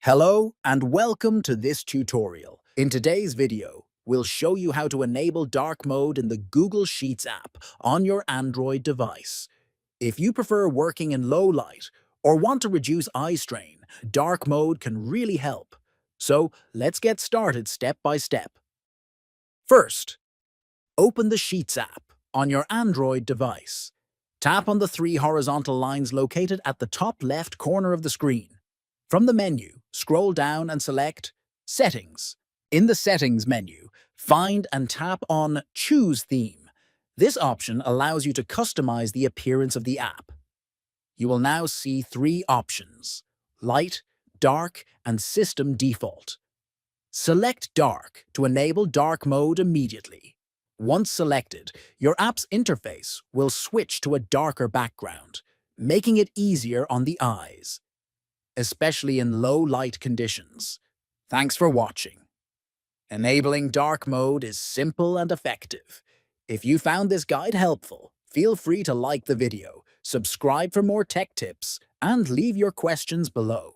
Hello and welcome to this tutorial. In today's video, we'll show you how to enable dark mode in the Google Sheets app on your Android device. If you prefer working in low light or want to reduce eye strain, dark mode can really help. So let's get started step by step. First, open the Sheets app on your Android device. Tap on the three horizontal lines located at the top left corner of the screen. From the menu, scroll down and select Settings. In the Settings menu, find and tap on Choose Theme. This option allows you to customize the appearance of the app. You will now see three options: Light, Dark, and System Default. Select Dark to enable dark mode immediately. Once selected, your app's interface will switch to a darker background, making it easier on the eyes, especially in low light conditions. Thanks for watching. Enabling dark mode is simple and effective. If you found this guide helpful, feel free to like the video, subscribe for more tech tips, and leave your questions below.